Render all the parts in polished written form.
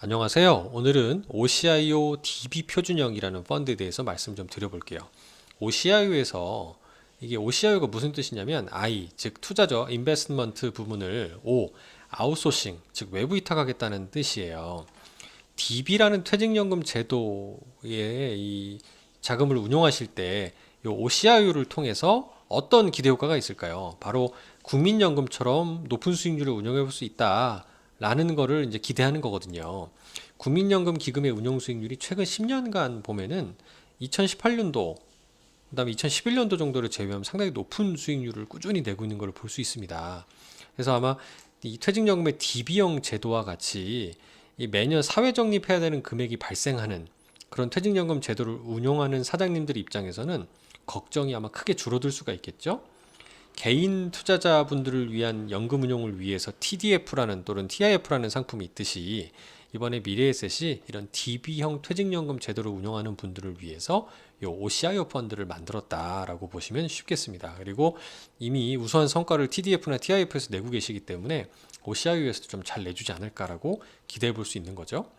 안녕하세요. 오늘은 OCIO DB 표준형이라는 펀드에 대해서 말씀 좀 드려볼게요. OCIO에서 이게 OCIO가 무슨 뜻이냐면 I, 즉 투자죠. 인베스트먼트 부분을 O, 아웃소싱, 즉 외부 위탁하겠다는 뜻이에요. DB라는 퇴직연금 제도에 이 자금을 운용하실 때 이 OCIO를 통해서 어떤 기대 효과가 있을까요? 바로 국민연금처럼 높은 수익률을 운영해 볼 수 있다라는 거를 이제 기대하는 거거든요. 국민연금 기금의 운용 수익률이 최근 10년간 보면은 2018년도 그다음에 2011년도 정도를 제외하면 상당히 높은 수익률을 꾸준히 내고 있는 걸 볼 수 있습니다. 그래서 아마 이 퇴직연금의 DB형 제도와 같이 이 매년 사회 적립해야 되는 금액이 발생하는 그런 퇴직연금 제도를 운용하는 사장님들 입장에서는 걱정이 아마 크게 줄어들 수가 있겠죠. 개인 투자자분들을 위한 연금 운용을 위해서 TDF라는 또는 TIF라는 상품이 있듯이 이번에 미래에셋이 이런 DB형 퇴직연금 제도를 운영하는 분들을 위해서 이 OCIO 펀드를 만들었다라고 보시면 쉽겠습니다. 그리고 이미 우수한 성과를 TDF나 TIF에서 내고 계시기 때문에 OCIO에서도 좀 잘 내주지 않을까라고 기대해 볼 수 있는 거죠.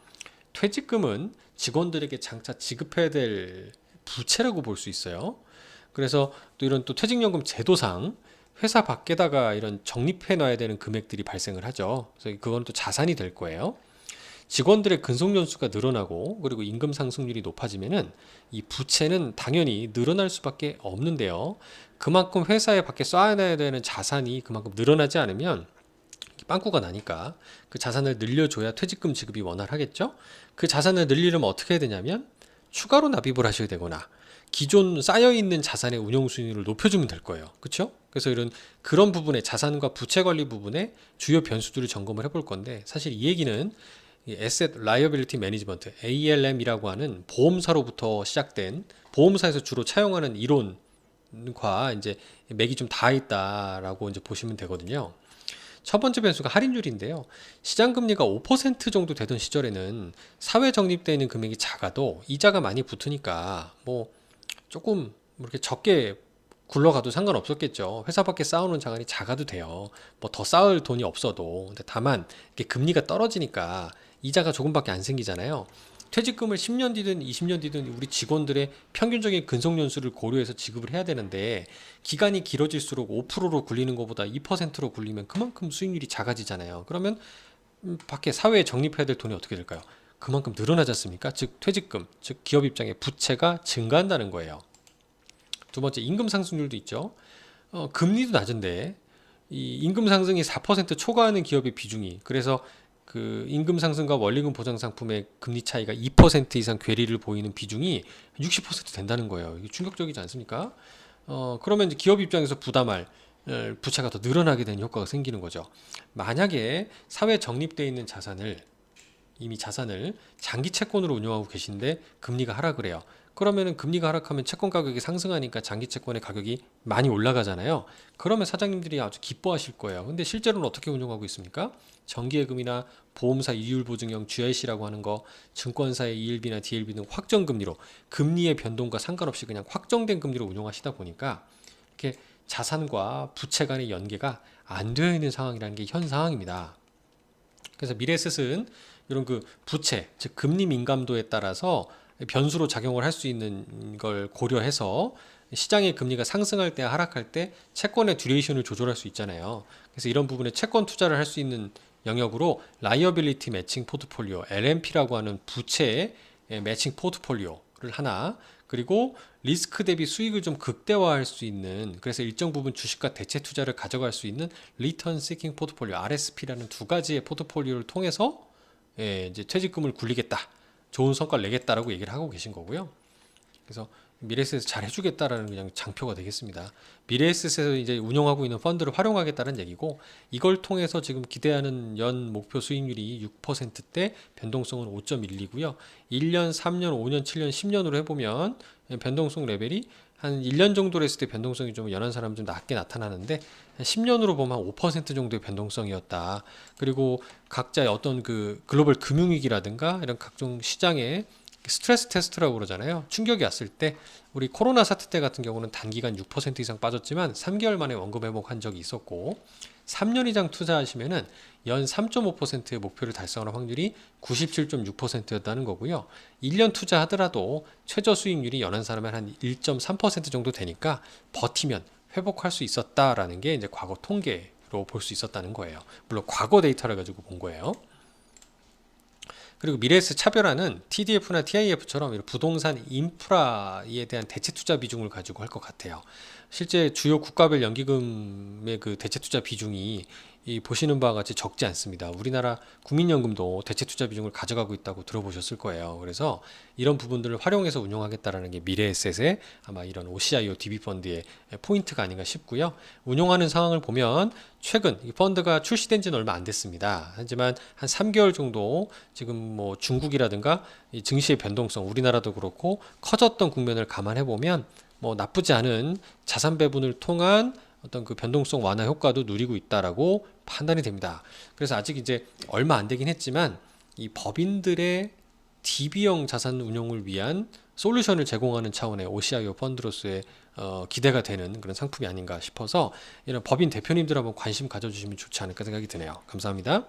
퇴직금은 직원들에게 장차 지급해야 될 부채라고 볼 수 있어요. 그래서 또 이런 또 퇴직연금 제도상 회사 밖에다가 이런 적립해 놔야 되는 금액들이 발생을 하죠. 그래서 그건 또 자산이 될 거예요. 직원들의 근속 연수가 늘어나고 그리고 임금 상승률이 높아지면은 이 부채는 당연히 늘어날 수밖에 없는데요. 그만큼 회사에 밖에 쏴야 되는 자산이 그만큼 늘어나지 않으면 빵꾸가 나니까 그 자산을 늘려줘야 퇴직금 지급이 원활하겠죠. 그 자산을 늘리려면 어떻게 해야 되냐면 추가로 납입을 하셔야 되거나 기존 쌓여있는 자산의 운용 수익률을 높여주면 될 거예요. 그렇죠? 그래서 그런 부분에 자산과 부채 관리 부분에 주요 변수들을 점검을 해볼 건데 사실 이 얘기는 Asset Liability Management ALM이라고 하는 보험사로부터 시작된 보험사에서 주로 차용하는 이론과 이제 맥이 좀 닿아 있다라고 이제 보시면 되거든요. 첫 번째 변수가 할인율인데요. 시장 금리가 5% 정도 되던 시절에는 사회 적립되어 있는 금액이 작아도 이자가 많이 붙으니까 뭐 조금 이렇게 적게 굴러가도 상관없었겠죠. 회사 밖에 쌓아놓은 자산이 작아도 돼요. 뭐 더 쌓을 돈이 없어도. 근데 다만 이게 금리가 떨어지니까 이자가 조금밖에 안 생기잖아요. 퇴직금을 10년 뒤든 20년 뒤든 우리 직원들의 평균적인 근속 연수를 고려해서 지급을 해야 되는데 기간이 길어질수록 5%로 굴리는 것보다 2%로 굴리면 그만큼 수익률이 작아지잖아요. 그러면 밖에 사회에 적립해야 될 돈이 어떻게 될까요? 그만큼 늘어나지 않습니까? 즉 퇴직금, 즉 기업 입장에 부채가 증가한다는 거예요. 두 번째 임금 상승률도 있죠. 금리도 낮은데 이 임금 상승이 4% 초과하는 기업의 비중이 그래서 그 임금 상승과 원리금 보장 상품의 금리 차이가 2% 이상 괴리를 보이는 비중이 60% 된다는 거예요. 이게 충격적이지 않습니까? 그러면 이제 기업 입장에서 부담할 부채가 더 늘어나게 되는 효과가 생기는 거죠. 만약에 사회 적립되어 있는 이미 자산을 장기 채권으로 운영하고 계신데 금리가 하락을 해요. 그러면은 금리가 하락하면 채권 가격이 상승하니까 장기 채권의 가격이 많이 올라가잖아요. 그러면 사장님들이 아주 기뻐하실 거예요. 근데 실제로는 어떻게 운영하고 있습니까? 정기예금이나 보험사 이율보증형 GIC라고 하는 거, 증권사의 ELB나 DLB 등 확정 금리로 금리의 변동과 상관없이 그냥 확정된 금리로 운영하시다 보니까 이렇게 자산과 부채 간의 연계가 안 되어 있는 상황이라는 게 현 상황입니다. 그래서 미래에셋은 이런 그 부채, 즉 금리 민감도에 따라서 변수로 작용을 할 수 있는 걸 고려해서 시장의 금리가 상승할 때 하락할 때 채권의 듀레이션을 조절할 수 있잖아요. 그래서 이런 부분에 채권 투자를 할 수 있는 영역으로 라이어빌리티 매칭 포트폴리오 LMP라고 하는 부채의 매칭 포트폴리오를 하나, 그리고 리스크 대비 수익을 좀 극대화할 수 있는, 그래서 일정 부분 주식과 대체 투자를 가져갈 수 있는 리턴 시킹 포트폴리오 RSP라는 두 가지의 포트폴리오를 통해서 이제 퇴직금을 굴리겠다, 좋은 성과를 내겠다라고 얘기를 하고 계신 거고요. 그래서 미래에셋에서 잘 해주겠다라는 그냥 장표가 되겠습니다. 미래에셋에서 이제 운영하고 있는 펀드를 활용하겠다는 얘기고, 이걸 통해서 지금 기대하는 연 목표 수익률이 6%대, 변동성은 5.12고요. 1년, 3년, 5년, 7년, 10년으로 해보면 변동성 레벨이 한 1년 정도로 했을 때 변동성이 좀 연한 사람은 좀 낮게 나타나는데, 10년으로 보면 한 5% 정도의 변동성이었다. 그리고 각자의 어떤 그 글로벌 금융위기라든가 이런 각종 시장의 스트레스 테스트라고 그러잖아요. 충격이 왔을 때 우리 코로나 사태 때 같은 경우는 단기간 6% 이상 빠졌지만 3개월 만에 원금 회복한 적이 있었고, 3년 이상 투자하시면은 연 3.5%의 목표를 달성할 확률이 97.6%였다는 거고요. 1년 투자하더라도 최저 수익률이 연한 사람은 한 1.3% 정도 되니까 버티면 회복할 수 있었다라는 게 이제 과거 통계로 볼 수 있었다는 거예요. 물론 과거 데이터를 가지고 본 거예요. 그리고 미래에셋 차별화는 TDF나 TIF처럼 이런 부동산 인프라에 대한 대체 투자 비중을 가지고 할 것 같아요. 실제 주요 국가별 연기금의 그 대체 투자 비중이 이 보시는 바와 같이 적지 않습니다. 우리나라 국민연금도 대체 투자 비중을 가져가고 있다고 들어보셨을 거예요. 그래서 이런 부분들을 활용해서 운용하겠다라는 게 미래에셋의 아마 이런 OCIO DB 펀드의 포인트가 아닌가 싶고요. 운용하는 상황을 보면 최근 이 펀드가 출시된 지는 얼마 안 됐습니다. 하지만 한 3개월 정도 지금 뭐 중국이라든가 이 증시의 변동성, 우리나라도 그렇고 커졌던 국면을 감안해 보면 뭐 나쁘지 않은 자산 배분을 통한 어떤 그 변동성 완화 효과도 누리고 있다라고 판단이 됩니다. 그래서 아직 이제 얼마 안 되긴 했지만 이 법인들의 DB형 자산 운용을 위한 솔루션을 제공하는 차원의 OCIO 펀드로서의 기대가 되는 그런 상품이 아닌가 싶어서 이런 법인 대표님들 한번 관심 가져주시면 좋지 않을까 생각이 드네요. 감사합니다.